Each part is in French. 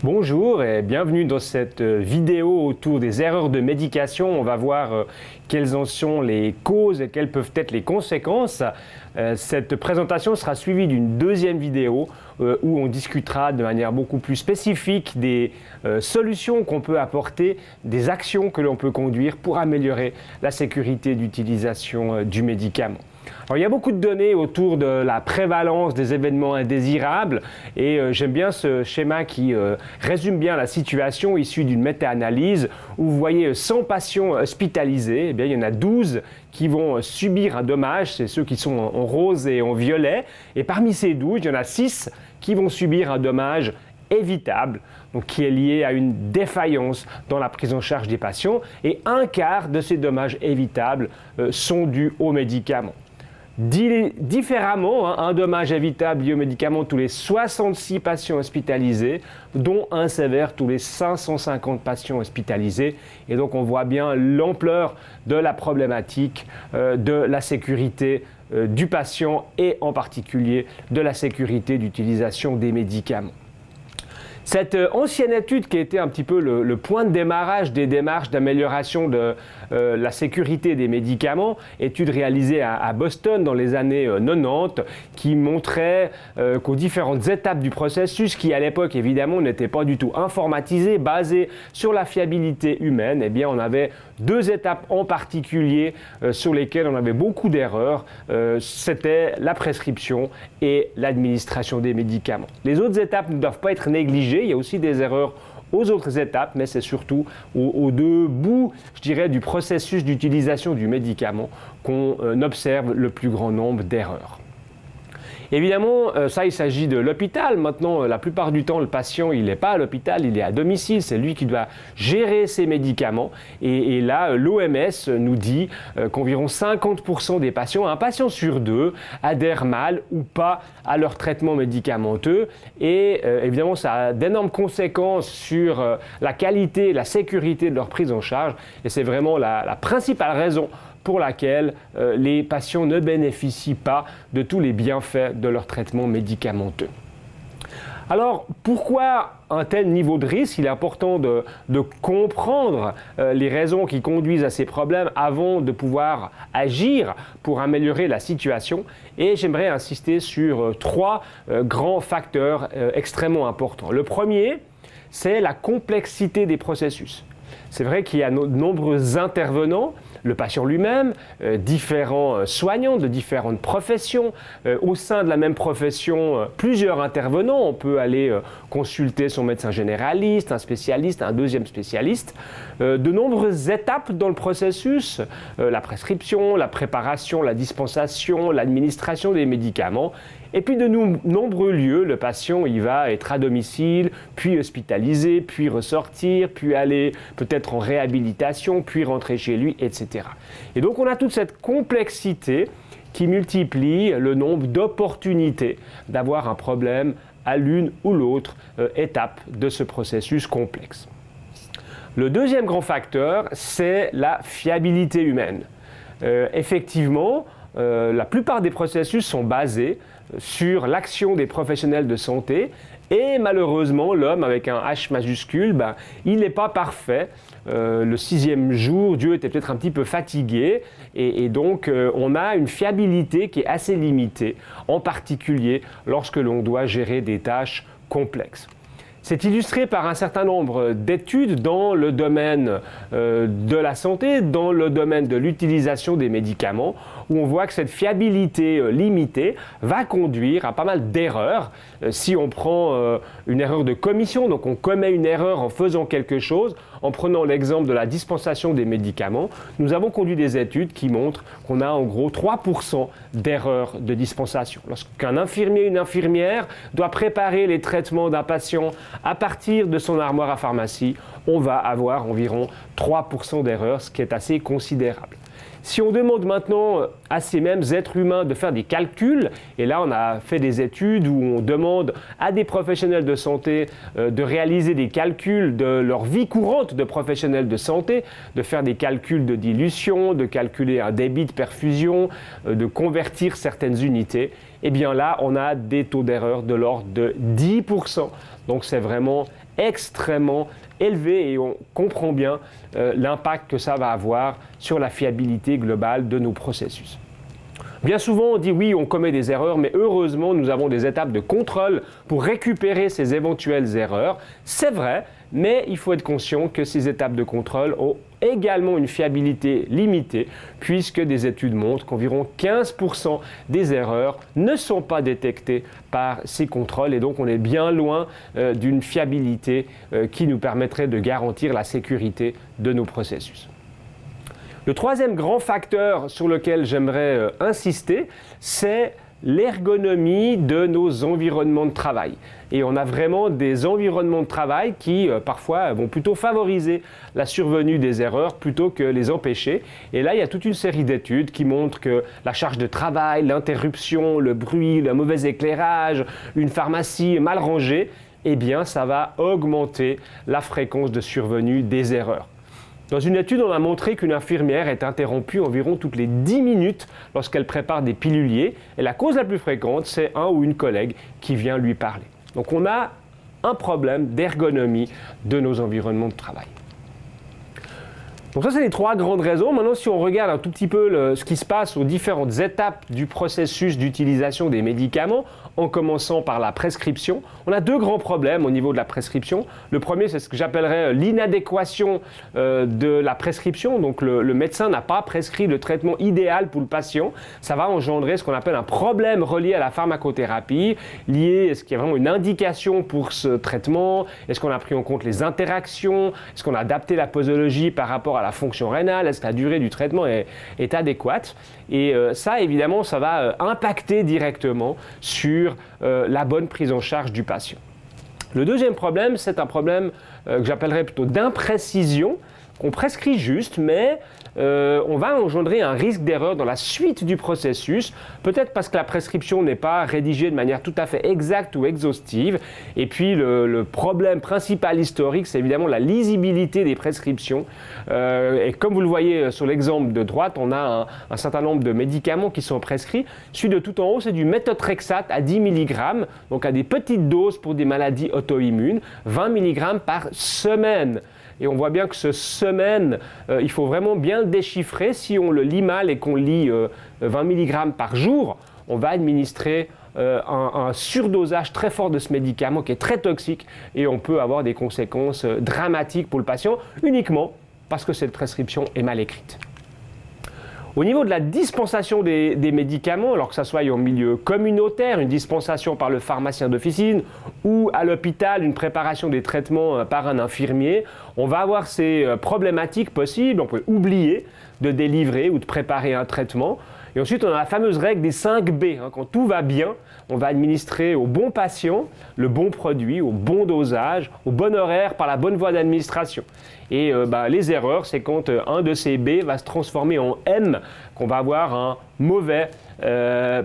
Bonjour et bienvenue dans cette vidéo autour des erreurs de médication. On va voir quelles en sont les causes et quelles peuvent être les conséquences. Cette présentation sera suivie d'une deuxième vidéo où on discutera de manière beaucoup plus spécifique des solutions qu'on peut apporter, des actions que l'on peut conduire pour améliorer la sécurité d'utilisation du médicament. Alors, il y a beaucoup de données autour de la prévalence des événements indésirables et j'aime bien ce schéma qui résume bien la situation issue d'une méta-analyse où vous voyez 100 patients hospitalisés, eh bien, il y en a 12 qui vont subir un dommage, c'est ceux qui sont en rose et en violet, et parmi ces 12, il y en a 6 qui vont subir un dommage évitable, donc qui est lié à une défaillance dans la prise en charge des patients, et un quart de ces dommages évitables sont dus aux médicaments. Différemment, un dommage évitable lié aux médicaments tous les 66 patients hospitalisés, dont un sévère tous les 550 patients hospitalisés. Et donc on voit bien l'ampleur de la problématique de la sécurité du patient et en particulier de la sécurité d'utilisation des médicaments. Cette ancienne étude qui a été un petit peu le point de démarrage des démarches d'amélioration de la sécurité des médicaments, étude réalisée à Boston dans les années 90, qui montrait qu'aux différentes étapes du processus, qui à l'époque évidemment n'était pas du tout informatisé, basé sur la fiabilité humaine, eh bien on avait deux étapes en particulier sur lesquelles on avait beaucoup d'erreurs, c'était la prescription et l'administration des médicaments. Les autres étapes ne doivent pas être négligées, il y a aussi des erreurs aux autres étapes, mais c'est surtout aux deux bouts, je dirais, du processus d'utilisation du médicament qu'on observe le plus grand nombre d'erreurs. Évidemment, ça, il s'agit de l'hôpital. Maintenant, la plupart du temps, le patient, il n'est pas à l'hôpital, il est à domicile. C'est lui qui doit gérer ses médicaments. Et là, l'OMS nous dit qu'environ 50% des patients, un patient sur deux, adhèrent mal ou pas à leur traitement médicamenteux. Et évidemment, ça a d'énormes conséquences sur la qualité et la sécurité de leur prise en charge. Et c'est vraiment la principale raison pour laquelle les patients ne bénéficient pas de tous les bienfaits de leur traitement médicamenteux. Alors, pourquoi un tel niveau de risque? Il est important de comprendre les raisons qui conduisent à ces problèmes avant de pouvoir agir pour améliorer la situation. Et j'aimerais insister sur trois grands facteurs extrêmement importants. Le premier, c'est la complexité des processus. C'est vrai qu'il y a de nombreux intervenants, le patient lui-même, différents soignants de différentes professions. Au sein de la même profession, plusieurs intervenants. On peut aller consulter son médecin généraliste, un spécialiste, un deuxième spécialiste. De nombreuses étapes dans le processus, la prescription, la préparation, la dispensation, l'administration des médicaments. Et puis de nombreux lieux, le patient il va être à domicile, puis hospitalisé, puis ressortir, puis aller peut-être en réhabilitation, puis rentrer chez lui, etc. Et donc on a toute cette complexité qui multiplie le nombre d'opportunités d'avoir un problème à l'une ou l'autre étape de ce processus complexe. Le deuxième grand facteur, c'est la fiabilité humaine. Effectivement, la plupart des processus sont basés sur l'action des professionnels de santé et malheureusement, l'homme avec un H majuscule, il n'est pas parfait. Le 6e jour, Dieu était peut-être un petit peu fatigué et donc on a une fiabilité qui est assez limitée, en particulier lorsque l'on doit gérer des tâches complexes. C'est illustré par un certain nombre d'études dans le domaine de la santé, dans le domaine de l'utilisation des médicaments, où on voit que cette fiabilité limitée va conduire à pas mal d'erreurs. Si on prend une erreur de commission, donc on commet une erreur en faisant quelque chose, en prenant l'exemple de la dispensation des médicaments, nous avons conduit des études qui montrent qu'on a en gros 3% d'erreurs de dispensation. Lorsqu'un infirmier ou une infirmière doit préparer les traitements d'un patient à partir de son armoire à pharmacie, on va avoir environ 3% d'erreurs, ce qui est assez considérable. Si on demande maintenant à ces mêmes êtres humains de faire des calculs, et là on a fait des études où on demande à des professionnels de santé de réaliser des calculs de leur vie courante de professionnels de santé, de faire des calculs de dilution, de calculer un débit de perfusion, de convertir certaines unités, eh bien là, on a des taux d'erreur de l'ordre de 10%. Donc c'est vraiment extrêmement élevé et on comprend bien l'impact que ça va avoir sur la fiabilité globale de nos processus. Bien souvent, on dit oui, on commet des erreurs, mais heureusement, nous avons des étapes de contrôle pour récupérer ces éventuelles erreurs. C'est vrai, mais il faut être conscient que ces étapes de contrôle ont également une fiabilité limitée, puisque des études montrent qu'environ 15% des erreurs ne sont pas détectées par ces contrôles, et donc on est bien loin d'une fiabilité qui nous permettrait de garantir la sécurité de nos processus. Le troisième grand facteur sur lequel j'aimerais insister, c'est l'ergonomie de nos environnements de travail. Et on a vraiment des environnements de travail qui, parfois, vont plutôt favoriser la survenue des erreurs plutôt que les empêcher. Et là, il y a toute une série d'études qui montrent que la charge de travail, l'interruption, le bruit, le mauvais éclairage, une pharmacie mal rangée, eh bien, ça va augmenter la fréquence de survenue des erreurs. Dans une étude, on a montré qu'une infirmière est interrompue environ toutes les 10 minutes lorsqu'elle prépare des piluliers. Et la cause la plus fréquente, c'est un ou une collègue qui vient lui parler. Donc on a un problème d'ergonomie de nos environnements de travail. Donc ça, c'est les trois grandes raisons. Maintenant, si on regarde un tout petit peu ce qui se passe aux différentes étapes du processus d'utilisation des médicaments, en commençant par la prescription, on a deux grands problèmes au niveau de la prescription. Le premier, c'est ce que j'appellerais l'inadéquation de la prescription. Donc le médecin n'a pas prescrit le traitement idéal pour le patient. Ça va engendrer ce qu'on appelle un problème relié à la pharmacothérapie, lié, est-ce qu'il y a vraiment une indication pour ce traitement? Est-ce qu'on a pris en compte les interactions? Est-ce qu'on a adapté la posologie par rapport à la fonction rénale? Est-ce que la durée du traitement est adéquate? Et ça, évidemment, ça va impacter directement sur la bonne prise en charge du patient. Le deuxième problème, c'est un problème que j'appellerais plutôt d'imprécision, qu'on prescrit juste, mais on va engendrer un risque d'erreur dans la suite du processus, peut-être parce que la prescription n'est pas rédigée de manière tout à fait exacte ou exhaustive. Et puis le problème principal historique, c'est évidemment la lisibilité des prescriptions. Et comme vous le voyez sur l'exemple de droite, on a un certain nombre de médicaments qui sont prescrits. Celui de tout en haut, c'est du méthotrexate à 10 mg, donc à des petites doses pour des maladies auto-immunes, 20 mg par semaine. Et on voit bien que ce semaine, il faut vraiment bien le déchiffrer. Si on le lit mal et qu'on lit 20 mg par jour, on va administrer un surdosage très fort de ce médicament qui est très toxique et on peut avoir des conséquences dramatiques pour le patient uniquement parce que cette prescription est mal écrite. Au niveau de la dispensation des médicaments, alors que ça soit en milieu communautaire, une dispensation par le pharmacien d'officine ou à l'hôpital, une préparation des traitements par un infirmier, on va avoir ces problématiques possibles. On peut oublier de délivrer ou de préparer un traitement. Et ensuite, on a la fameuse règle des 5 B. Quand tout va bien, on va administrer au bon patient le bon produit, au bon dosage, au bon horaire, par la bonne voie d'administration. Et les erreurs, c'est quand un de ces B va se transformer en M, qu'on va avoir un mauvais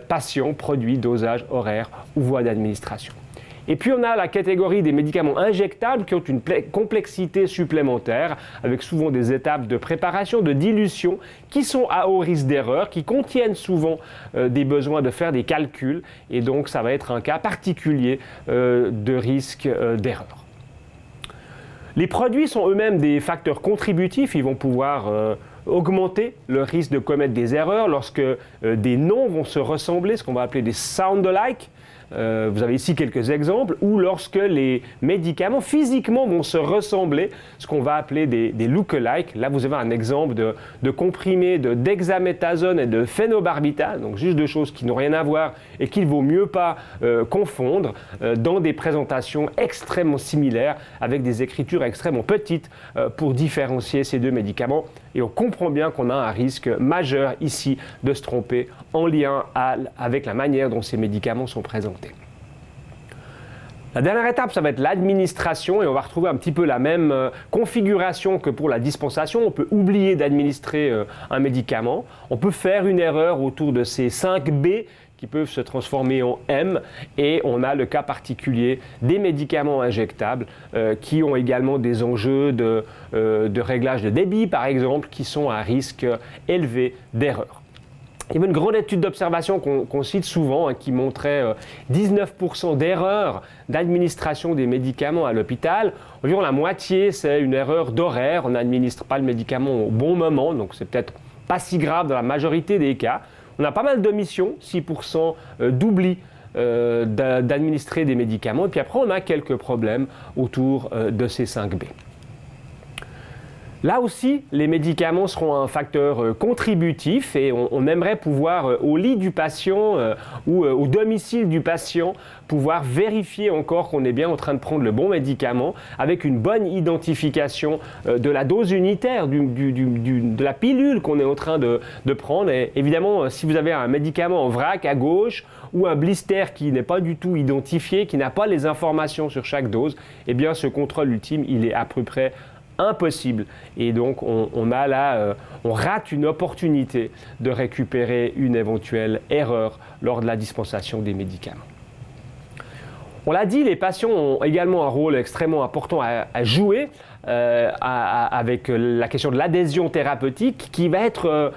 patient, produit, dosage, horaire ou voie d'administration. Et puis on a la catégorie des médicaments injectables qui ont une complexité supplémentaire, avec souvent des étapes de préparation, de dilution, qui sont à haut risque d'erreur, qui contiennent souvent des besoins de faire des calculs, et donc ça va être un cas particulier de risque d'erreur. Les produits sont eux-mêmes des facteurs contributifs, ils vont pouvoir augmenter le risque de commettre des erreurs lorsque des noms vont se ressembler, ce qu'on va appeler des sound-alike. Vous avez ici quelques exemples, ou lorsque les médicaments physiquement vont se ressembler, ce qu'on va appeler des look-alike. Là, vous avez un exemple de comprimés de dexaméthasone et de phénobarbital, donc juste deux choses qui n'ont rien à voir et qu'il ne vaut mieux pas confondre dans des présentations extrêmement similaires avec des écritures extrêmement petites pour différencier ces deux médicaments. Et on comprend bien qu'on a un risque majeur ici de se tromper en lien avec la manière dont ces médicaments sont présentés. La dernière étape, ça va être l'administration et on va retrouver un petit peu la même configuration que pour la dispensation. On peut oublier d'administrer un médicament. On peut faire une erreur autour de ces 5 B qui peuvent se transformer en M, et on a le cas particulier des médicaments injectables qui ont également des enjeux de réglage de débit, par exemple, qui sont à risque élevé d'erreur. Il y avait une grande étude d'observation qu'on cite souvent, qui montrait 19% d'erreurs d'administration des médicaments à l'hôpital. Environ la moitié, c'est une erreur d'horaire. On n'administre pas le médicament au bon moment, donc c'est peut-être pas si grave dans la majorité des cas. On a pas mal d'omissions, 6% d'oubli d'administrer des médicaments. Et puis après, on a quelques problèmes autour de ces 5B. Là aussi, les médicaments seront un facteur contributif et on aimerait pouvoir, au lit du patient ou au domicile du patient, pouvoir vérifier encore qu'on est bien en train de prendre le bon médicament avec une bonne identification de la dose unitaire, de la pilule qu'on est en train de prendre. Et évidemment, si vous avez un médicament en vrac à gauche ou un blister qui n'est pas du tout identifié, qui n'a pas les informations sur chaque dose, eh bien ce contrôle ultime, il est à peu près impossible. Et donc, on rate une opportunité de récupérer une éventuelle erreur lors de la dispensation des médicaments. On l'a dit, les patients ont également un rôle extrêmement important à jouer avec la question de l'adhésion thérapeutique qui va être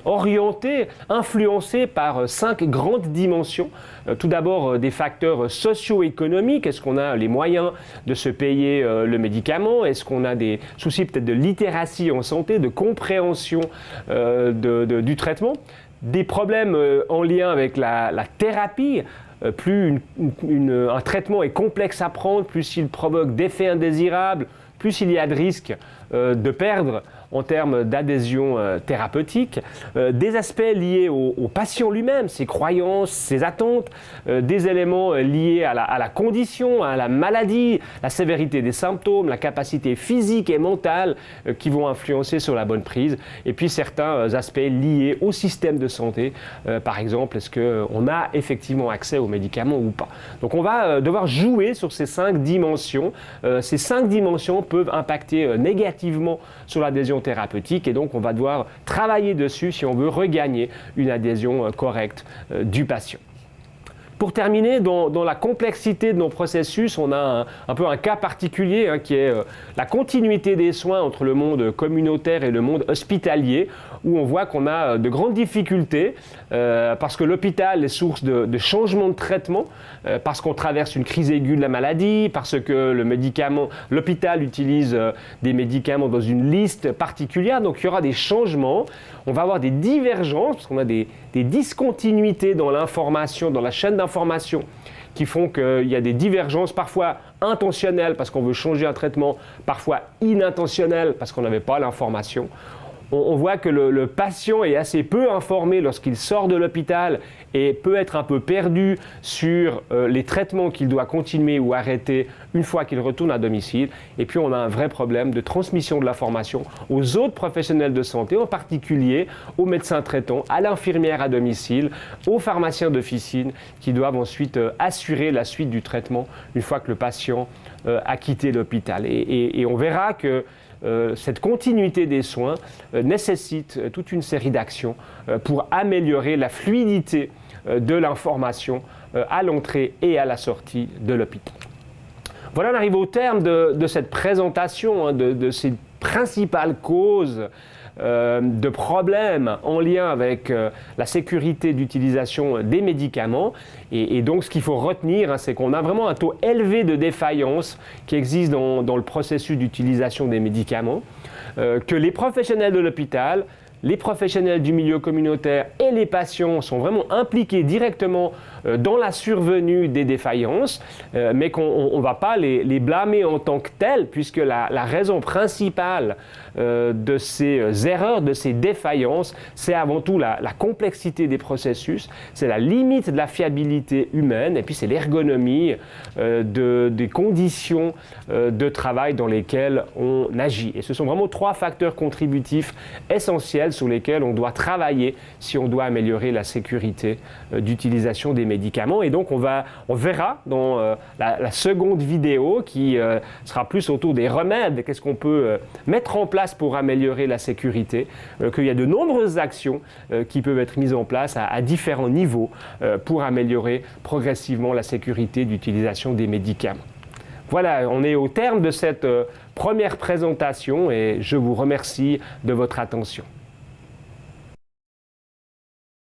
orientée, influencée par 5 grandes dimensions. Tout d'abord, des facteurs socio-économiques. Est-ce qu'on a les moyens de se payer le médicament? Est-ce qu'on a des soucis peut-être de littératie en santé, de compréhension du traitement? Des problèmes en lien avec la thérapie. Plus un traitement est complexe à prendre, plus il provoque d'effets indésirables, plus il y a de risques de perdre en termes d'adhésion thérapeutique, des aspects liés au patient lui-même, ses croyances, ses attentes, des éléments liés à la condition, à la maladie, la sévérité des symptômes, la capacité physique et mentale qui vont influencer sur la bonne prise, et puis certains aspects liés au système de santé, par exemple, est-ce qu'on a effectivement accès aux médicaments ou pas. Donc on va devoir jouer sur ces 5 dimensions. Ces 5 dimensions peuvent impacter négativement sur l'adhésion thérapeutique et donc on va devoir travailler dessus si on veut regagner une adhésion correcte du patient. Pour terminer, dans la complexité de nos processus, on a un peu un cas particulier qui est la continuité des soins entre le monde communautaire et le monde hospitalier, où on voit qu'on a de grandes difficultés parce que l'hôpital est source de changements de traitement, parce qu'on traverse une crise aiguë de la maladie, parce que l'hôpital utilise des médicaments dans une liste particulière, donc il y aura des changements, on va avoir des divergences, parce qu'on a des discontinuités dans l'information, dans la chaîne d'information, qui font qu'il y a des divergences parfois intentionnelles parce qu'on veut changer un traitement, parfois inintentionnelles parce qu'on n'avait pas l'information. On voit que le patient est assez peu informé lorsqu'il sort de l'hôpital et peut être un peu perdu sur les traitements qu'il doit continuer ou arrêter une fois qu'il retourne à domicile. Et puis on a un vrai problème de transmission de l'information aux autres professionnels de santé, en particulier aux médecins traitants, à l'infirmière à domicile, aux pharmaciens d'officine qui doivent ensuite assurer la suite du traitement une fois que le patient a quitté l'hôpital. Et on verra que cette continuité des soins nécessite toute une série d'actions pour améliorer la fluidité de l'information à l'entrée et à la sortie de l'hôpital. Voilà, on arrive au terme de cette présentation de ces principales causes de problèmes en lien avec la sécurité d'utilisation des médicaments. Et donc, ce qu'il faut retenir, c'est qu'on a vraiment un taux élevé de défaillance qui existe dans le processus d'utilisation des médicaments, que les professionnels de l'hôpital, les professionnels du milieu communautaire et les patients sont vraiment impliqués directement dans la survenue des défaillances, mais qu'on ne va pas les blâmer en tant que tels, puisque la raison principale de ces erreurs, de ces défaillances, c'est avant tout la complexité des processus, c'est la limite de la fiabilité humaine, et puis c'est l'ergonomie des conditions de travail dans lesquelles on agit. Et ce sont vraiment 3 facteurs contributifs essentiels sur lesquels on doit travailler si on doit améliorer la sécurité d'utilisation des médicaments. Et donc on verra dans la seconde vidéo qui sera plus autour des remèdes, qu'est-ce qu'on peut mettre en place pour améliorer la sécurité, qu'il y a de nombreuses actions qui peuvent être mises en place à différents niveaux pour améliorer progressivement la sécurité d'utilisation des médicaments. Voilà, on est au terme de cette première présentation et je vous remercie de votre attention.